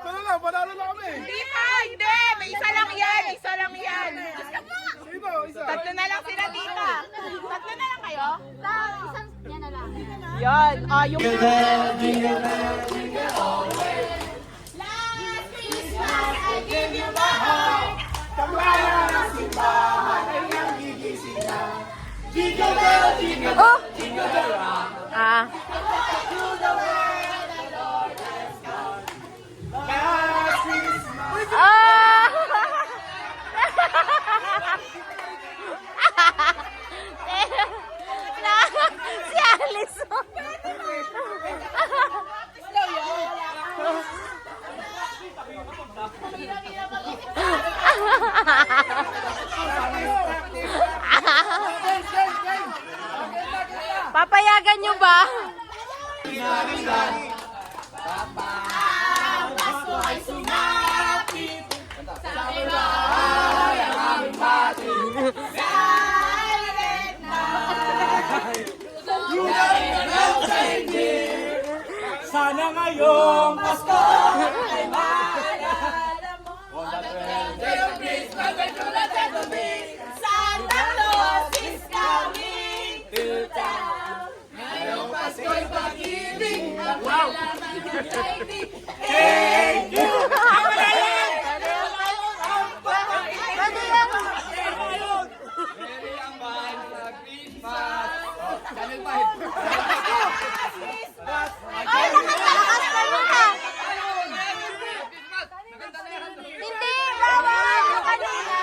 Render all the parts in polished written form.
Panalo na kami. Hindi pa, hindi. May isa lang yan. Isa lang yan. Sino? Isa. Tatlo na lang sila, tita. Tatlo na lang kayo? Isang yan na lang. Yan. Ah, yung... Last Christmas, I give you my heart. Tambayan ng simbahan ay ang gigising na. Jingle bell, jingle Oh! bell, jingle bell rock. Ah. To the world the Lord has come. Last Christmas. Ah! Si Alison. Papayagan nyo ba? Pasko ay sumapit. Sa Ay, ang aming bati. silent na. Sana ngayong Pasko ay Maalala mo ang day of Christmas when you let it be. Santa Claus is coming to town. Ngayong Pasko'y pag-ibig ang kailangan ng daigdig. Thank you! Ay, lakas na nila. Hindi, bawal. Kanina.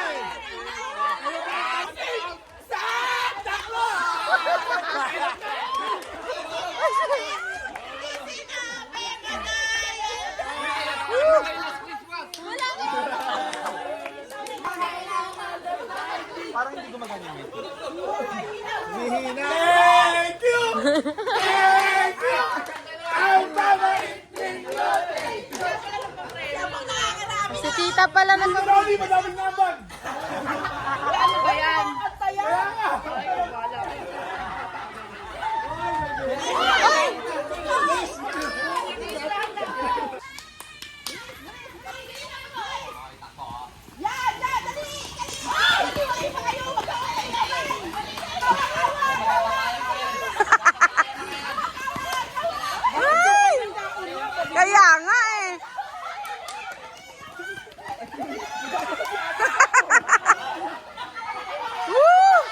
Parang hindi gumagana yung Thank you! Thank you! Ang babaitin ko! Si tita pala na Marami, madaming naman! ano ba yan? Kaya nga! Ay! Kaya nga eh. Woo!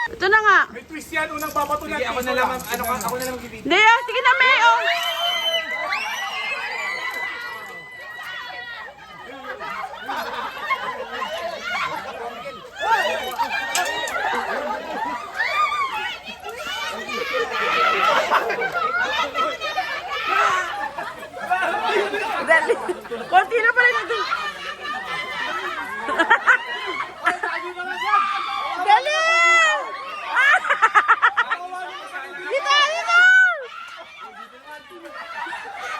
Ito na nga. May twist yan, unang babato na. Sige, ako na lang, ako na lang mag-ibig. Hindi ah, sige na May. Oh. Dali. Konti na pala nito. Dali! Dito, dito!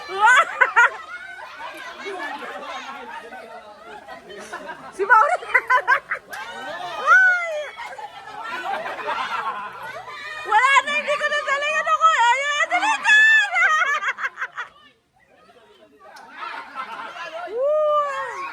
Wow! Si Mauri! Ay! Wala na, hindi ko na salingan ako. Ayun, dali ka! Woo!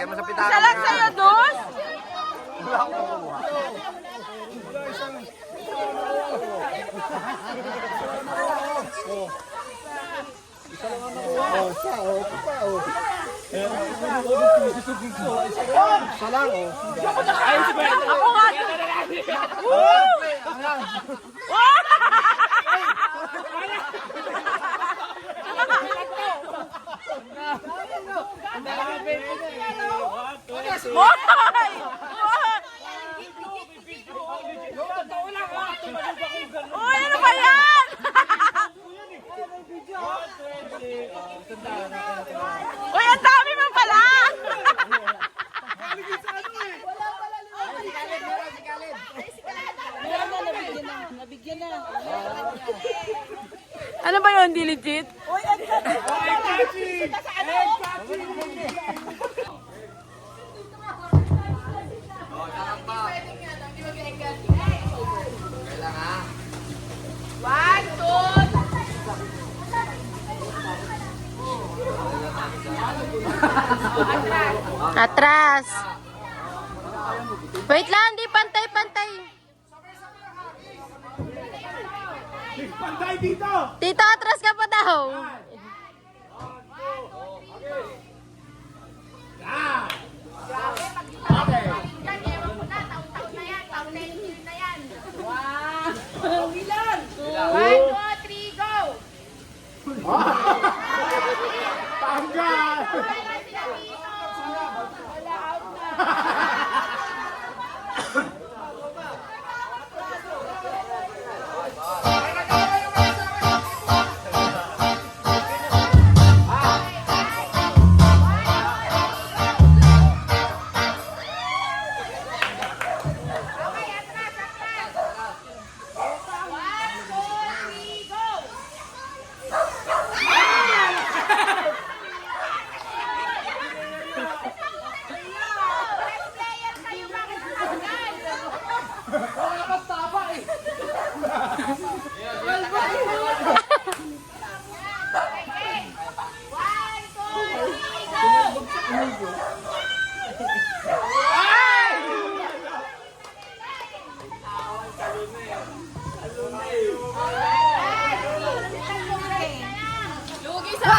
Lagyan mo sa pitaka. Isa lang sa'yo, Dos? Wala akong makuha. Ako nga. Hoy! Uy, ano ba yan? Uy, ang dami mo pala! Ano ba yun, di legit? One, two, Atras. Wait lang, di pantay-pantay. Pantay dito! Tito, atras ka pa daw. one, two, three, go! Tanggal! One, two, three, go! Best player kayo, bakit natanggal? Okay. One, two, three, go! Lugi sa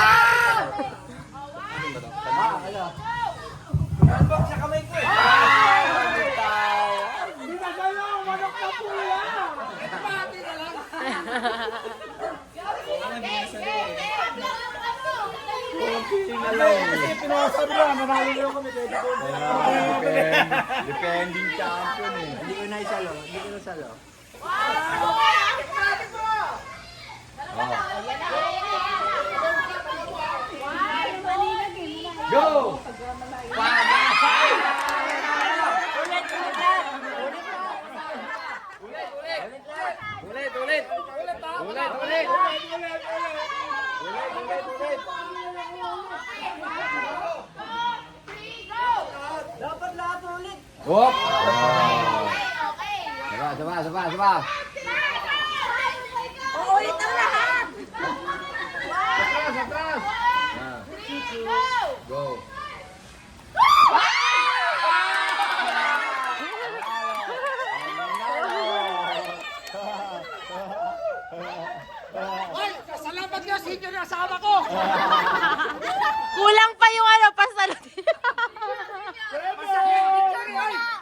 Defending champion eh. Hindi ko na isalo. Go! Hop! Saba. Uulit ang lahat! Atras! Go! Salamat nga sa inyo na asawa ko! Kulang pa yung ano, pasalot. Masakit, Victory, ay!